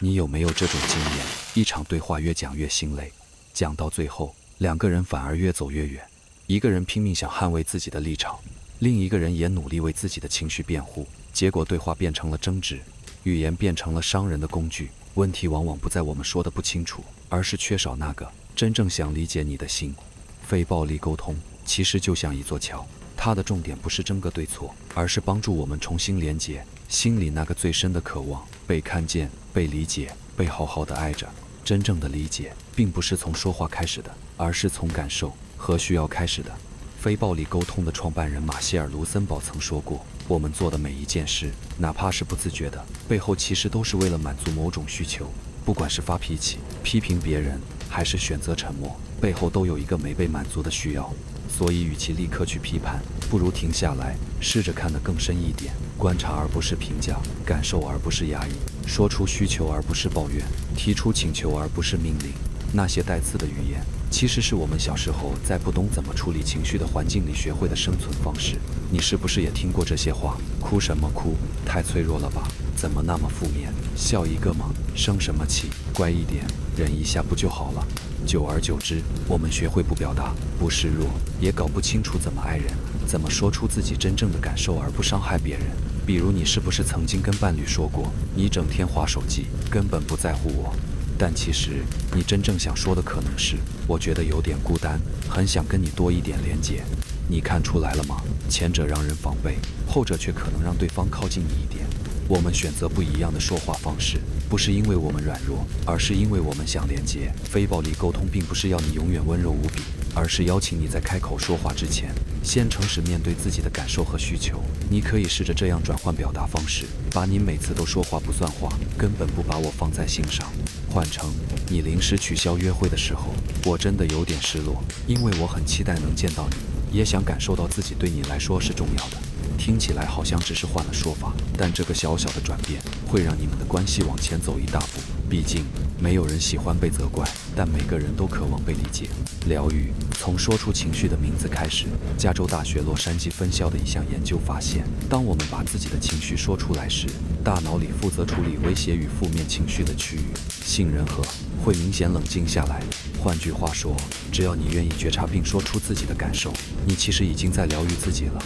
你有没有这种经验？一场对话越讲越心累，讲到最后，两个人反而越走越远。一个人拼命想捍卫自己的立场，另一个人也努力为自己的情绪辩护，结果对话变成了争执，语言变成了伤人的工具。问题往往不在我们说的不清楚，而是缺少那个真正想理解你的心。非暴力沟通其实就像一座桥，它的重点不是争个对错，而是帮助我们重新连接心里那个最深的渴望，被看见、被理解、被好好的爱着。真正的理解并不是从说话开始的，而是从感受和需要开始的。非暴力沟通的创办人马歇尔·卢森堡曾说过，我们做的每一件事，哪怕是不自觉的，背后其实都是为了满足某种需求。不管是发脾气、批评别人，还是选择沉默，背后都有一个没被满足的需要。所以与其立刻去批判，不如停下来，试着看得更深一点，观察而不是评价，感受而不是压抑，说出需求而不是抱怨，提出请求而不是命令。那些带刺的语言，其实是我们小时候在不懂怎么处理情绪的环境里学会的生存方式。你是不是也听过这些话？哭什么哭？太脆弱了吧？怎么那么负面？笑一个嘛？生什么气？乖一点，忍一下不就好了？久而久之，我们学会不表达，不示弱，也搞不清楚怎么爱人，怎么说出自己真正的感受而不伤害别人。比如你是不是曾经跟伴侣说过，你整天滑手机，根本不在乎我？但其实你真正想说的可能是，我觉得有点孤单，很想跟你多一点连结。你看出来了吗？前者让人防备，后者却可能让对方靠近你一点。我们选择不一样的说话方式，不是因为我们软弱，而是因为我们想连接。非暴力沟通并不是要你永远温柔无比，而是邀请你在开口说话之前，先诚实面对自己的感受和需求。你可以试着这样转换表达方式，把你每次都说话不算话，根本不把我放在心上，换成你临时取消约会的时候，我真的有点失落，因为我很期待能见到你，也想感受到自己对你来说是重要的。听起来好像只是换了说法，但这个小小的转变会让你们的关系往前走一大步。毕竟没有人喜欢被责怪，但每个人都渴望被理解。疗愈从说出情绪的名字开始。加州大学洛杉矶分校的一项研究发现，当我们把自己的情绪说出来时，大脑里负责处理威胁与负面情绪的区域杏仁核会明显冷静下来。换句话说，只要你愿意觉察并说出自己的感受，你其实已经在疗愈自己了。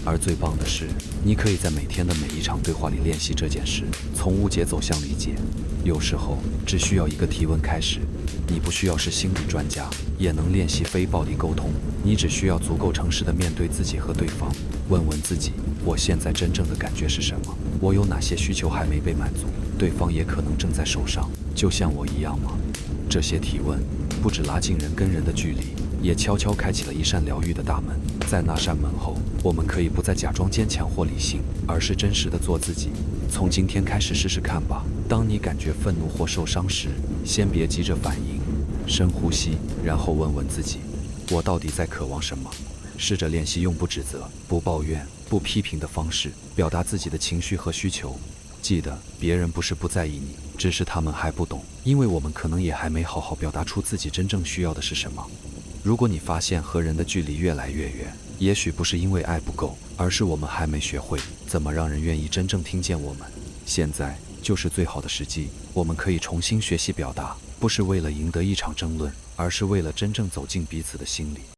而最棒的是，你可以在每天的每一场对话里练习这件事，从误解走向理解。有时候只需要一个提问开始，你不需要是心理专家，也能练习非暴力沟通。你只需要足够诚实地面对自己和对方，问问自己，我现在真正的感觉是什么？我有哪些需求还没被满足？对方也可能正在受伤，就像我一样吗？这些提问不只拉近人跟人的距离，也悄悄开启了一扇疗愈的大门。在那扇门后，我们可以不再假装坚强或理性，而是真实的做自己。从今天开始试试看吧。当你感觉愤怒或受伤时，先别急着反应，深呼吸，然后问问自己，我到底在渴望什么？试着练习用不指责、不抱怨、不批评的方式表达自己的情绪和需求。记得，别人不是不在意你，只是他们还不懂，因为我们可能也还没好好表达出自己真正需要的是什么。如果你发现和人的距离越来越远，也许不是因为爱不够，而是我们还没学会怎么让人愿意真正听见我们。现在就是最好的时机，我们可以重新学习表达，不是为了赢得一场争论，而是为了真正走进彼此的心里。